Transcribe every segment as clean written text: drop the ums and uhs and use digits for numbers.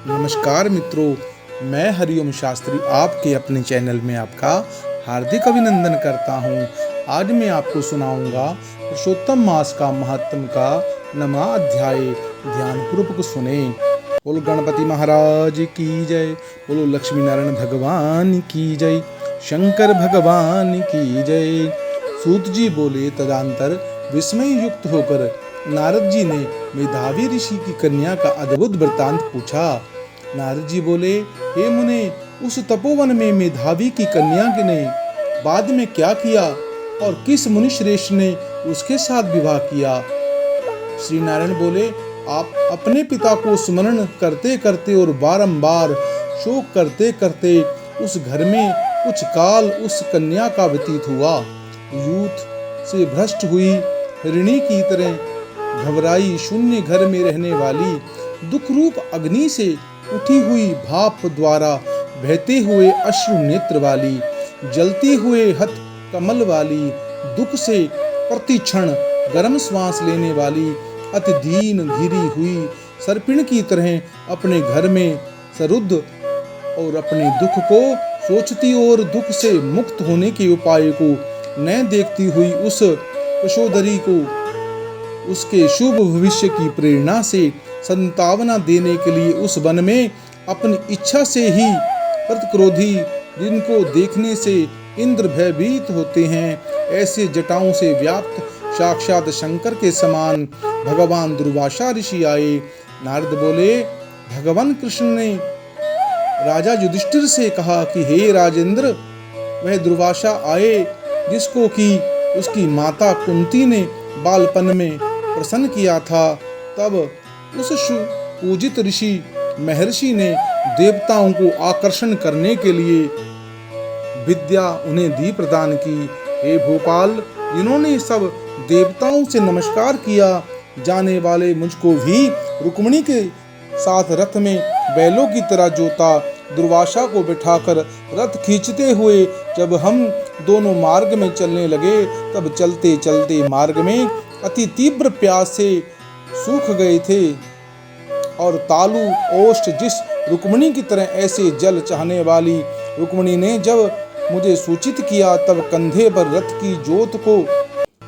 नमस्कार मित्रों, मैं हरिओम शास्त्री आपके अपने चैनल में आपका हार्दिक अभिनंदन करता हूं। आज मैं आपको सुनाऊंगा पुरुषोत्तम मास का महात्म का 9वां अध्याय। ध्यानपूर्वक सुने। बोलो गणपति महाराज की जय, बोलो लक्ष्मी नारायण भगवान की जय, शंकर भगवान की जय। सूत जी बोले, तदंतर विस्मय युक्त होकर नारद जी ने मेधावी ऋषि की कन्या का अद्भुत वृत्तांत पूछा। नारद जी बोले, हे मुने, उस तपोवन में मेधावी की कन्या ने बाद में क्या किया और किस मुनि श्रेष्ठ ने उसके साथ विवाह किया? श्री नारायण बोले, आप अपने पिता को स्मरण करते करते और बारंबार शोक करते करते उस घर में कुछ काल उस कन्या का व्यतीत हुआ। यूथ से भ्रष्ट हुई हिरणी की तरह घबराई शून्य घर में रहने वाली, दुख रूप अग्नि से उठी हुई भाप द्वारा बहते हुए अश्रु नेत्र वाली, जलती हुए हथ कमल वाली, दुख से प्रतिक्षण गर्म श्वास लेने वाली, अति दीन घिरी हुई सर्पिण की तरह अपने घर में सरुद्ध और अपने दुख को सोचती और दुख से मुक्त होने के उपाय को न देखती हुई उस यशोधरी को उसके शुभ भविष्य की प्रेरणा से संतावना देने के लिए उस वन में अपनी इच्छा से ही प्रतिक्रोधी, जिनको देखने से इंद्र भयभीत होते हैं, ऐसे जटाओं से व्याप्त साक्षात शंकर के समान भगवान दुर्वासा ऋषि आए। नारद बोले, भगवान कृष्ण ने राजा युधिष्ठिर से कहा कि हे राजेंद्र, वह दुर्वासा आए जिसको कि उसकी माता कुंती ने बालपन में प्रसन्न किया था। तब उस पूजित ऋषि महर्षि ने देवताओं को आकर्षण करने के लिए विद्या उन्हें दी प्रदान की। हे भोपाल, जिन्होंने सब देवताओं से नमस्कार किया जाने वाले मुझको भी रुक्मिणी के साथ रथ में बैलों की तरह जोता। दुर्वासा को बिठाकर रथ खींचते हुए जब हम दोनों मार्ग में चलने लगे, तब चलते चलते मार्ग में अति तीव्र प्यास से सूख गए थे और तालु ओष्ठ जिस रुक्मिणी की तरह ऐसे जल चाहने वाली रुक्मिणी ने जब मुझे सूचित किया, तब कंधे पर रथ की जोत को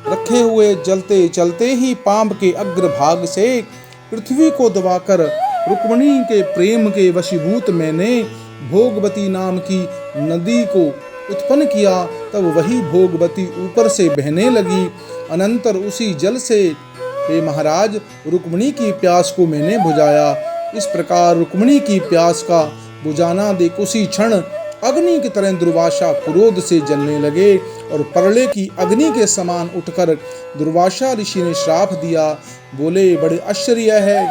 रखे हुए चलते चलते ही पांव के अग्रभाग से पृथ्वी को दबाकर रुक्मिणी के प्रेम के वशीभूत मैंने भोगवती नाम की नदी को उत्पन्न किया। तब वही भोगवती ऊपर से बहने लगी। अनंतर उसी जल से, हे महाराज, रुक्मिणी की प्यास को मैंने बुझाया। इस प्रकार रुक्मिणी की प्यास का बुझाना देख उसी क्षण अग्नि की तरह दुर्वासा क्रोध से जलने लगे और प्रलय की अग्नि के समान उठकर दुर्वासा ऋषि ने श्राप दिया। बोले, बड़े आश्चर्य है,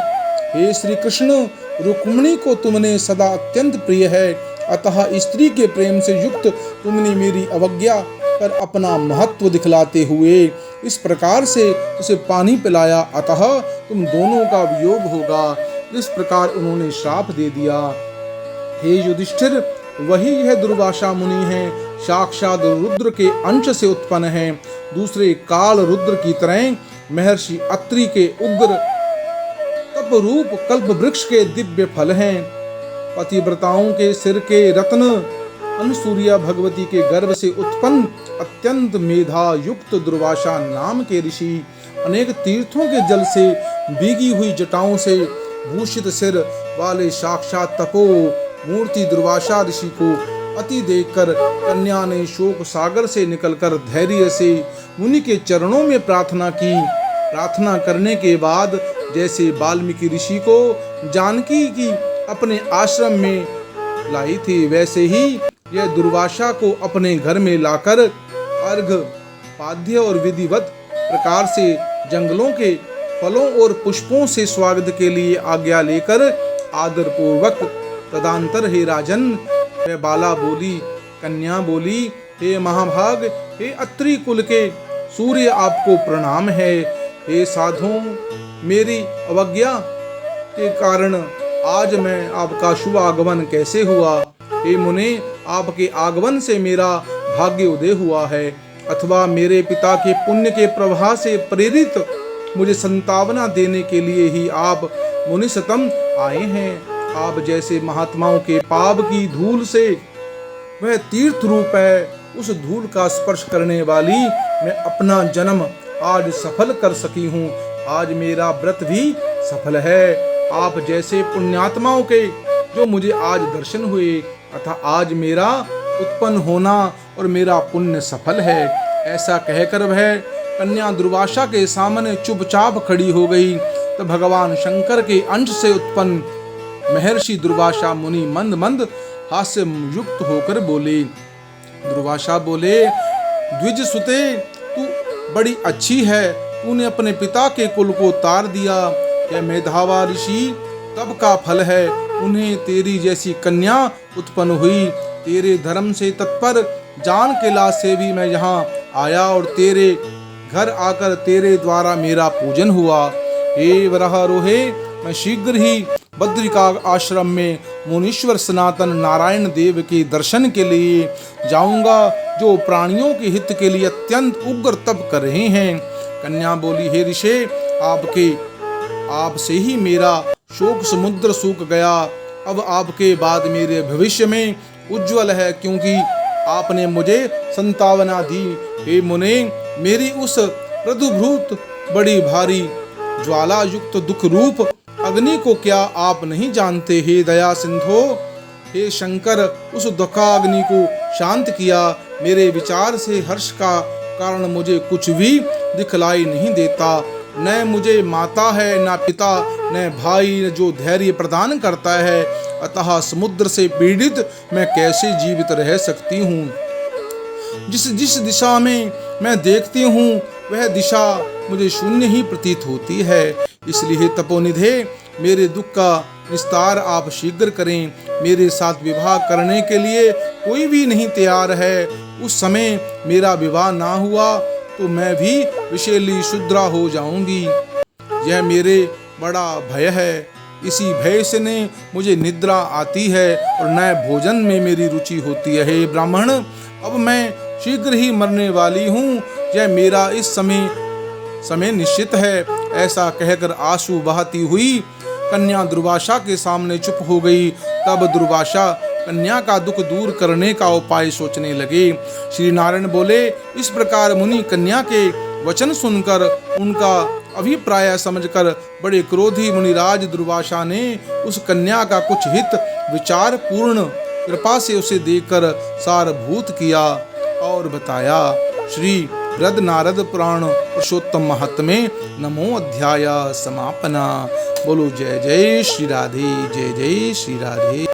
हे श्री कृष्ण, रुक्मिणी को तुमने सदा अत्यंत प्रिय है, अतः स्त्री के प्रेम से युक्त तुमने मेरी अवज्ञा पर अपना महत्व दिखलाते हुए इस प्रकार से उसे पानी पिलाया, अतः तुम दोनों का वियोग होगा। इस प्रकार उन्होंने श्राप दे दिया। हे युधिष्ठिर, वही यह दुर्वासा मुनि है, साक्षात रुद्र के अंश से उत्पन्न है। दूसरे काल रुद्र की तरह महर्षि अत्रि के उग्र तप रूप कल्प वृक्ष के दिव्य फल हैं। पतिव्रताओं के सिर के रत्न अनुसूया भगवती के गर्भ से उत्पन्न अत्यंत मेधा युक्त दुर्वासा नाम के ऋषि, अनेक तीर्थों के जल से भीगी हुई जटाओं से भूषित सिर वाले साक्षात तपो मूर्ति दुर्वासा ऋषि को अति देखकर कन्या ने शोक सागर से निकलकर धैर्य से मुनि के चरणों में प्रार्थना की। प्रार्थना करने के बाद जैसे वाल्मीकि ऋषि को जानकी की अपने आश्रम में लाई थी, वैसे ही यह दुर्वासा को अपने घर में लाकर अर्घ पाद्य और विधिवत प्रकार से जंगलों के फलों और पुष्पों से स्वागत के लिए आज्ञा लेकर आदर पूर्वक तदंतर, हे राजन, वह बाला बोली। कन्या बोली, हे महाभाग, हे अत्रि कुल के सूर्य, आपको प्रणाम है। हे साधुओं, मेरी अवज्ञा के कारण आज मैं आपका शुभ आगमन कैसे हुआ? हे मुने, आपके आगमन से मेरा भाग्य उदय हुआ है, अथवा मेरे पिता के पुण्य के प्रवाह से प्रेरित मुझे संतावना देने के लिए ही आप मुनिसतम आए हैं। आप जैसे महात्माओं के पाप की धूल से वह तीर्थ रूप है, उस धूल का स्पर्श करने वाली मैं अपना जन्म आज सफल कर सकी हूँ। आज मेरा व्रत भी सफल है। आप जैसे पुण्यात्माओं के जो मुझे आज दर्शन हुए, अतः आज मेरा उत्पन्न होना और मेरा पुण्य सफल है। ऐसा कहकर वह कन्या दुर्वासा के सामने चुपचाप खड़ी हो गई। तो भगवान शंकर के अंश से उत्पन्न महर्षि दुर्वासा मुनि मंद मंद हास्य युक्त होकर बोले। दुर्वासा बोले, द्विज सुते, तू बड़ी अच्छी है। तूने अपने पिता के कुल को तार दिया। यह मेधावा ऋषि तब का फल है। उन्हें तेरी जैसी कन्या उत्पन्न हुई। तेरे धर्म से तत्पर जान के लाज से भी मैं यहाँ आया और तेरे घर आकर तेरे द्वारा मेरा पूजन हुआ। हे वरारोहे, मैं शीघ्र ही बद्रिका आश्रम में मुनीश्वर सनातन नारायण देव के दर्शन के लिए जाऊंगा, जो प्राणियों के हित के लिए अत्यंत उग्र तप कर रहे हैं। कन्या बोली, हे ऋषि, आपसे ही मेरा शोक समुद्र सूख गया। अब आपके बाद मेरे भविष्य में उज्जवल है, क्योंकि आपने मुझे संतावना दी। हे मुने, मेरी उस प्रदुभूत बड़ी भारी ज्वाला युक्त दुख रूप अग्नि को क्या आप नहीं जानते? हे दया सिंधो, हे शंकर, उस दुखाग्नि को शांत किया। मेरे विचार से हर्ष का कारण मुझे कुछ भी दिखलाई नहीं देता। न मुझे माता है, न पिता, न भाई जो धैर्य प्रदान करता है। अतः समुद्र से पीड़ित मैं कैसे जीवित रह सकती हूँ? जिस जिस दिशा में मैं देखती हूँ वह दिशा मुझे शून्य ही प्रतीत होती है। इसलिए तपोनिधे, मेरे दुख का विस्तार आप शीघ्र करें। मेरे साथ विवाह करने के लिए कोई भी नहीं तैयार है। उस समय मेरा विवाह ना हुआ तो मैं भी विषैली शूद्रा हो जाऊंगी। यह मेरे बड़ा भय है। इसी भय से ने मुझे निद्रा आती है और न भोजन में मेरी रुचि होती है। हे ब्राह्मण, अब मैं शीघ्र ही मरने वाली हूँ। यह मेरा इस समय निश्चित है। ऐसा कहकर आंसू बहाती हुई कन्या दुर्वासा के सामने चुप हो गई। तब दुर्वासा कन्या का दुख दूर करने का उपाय सोचने लगे। श्री नारायण बोले, इस प्रकार मुनि कन्या के वचन सुनकर उनका अभिप्राय समझकर बड़े क्रोधी मुनिराज दुर्वासा ने उस कन्या का कुछ हित विचार पूर्ण कृपा से उसे देखकर सारभूत किया और बताया। श्री वृद्ध नारद पुराण पुरुषोत्तम महात्म्य नमो अध्याय समापना। बोलो जय जय श्री राधे, जय जय श्री राधे।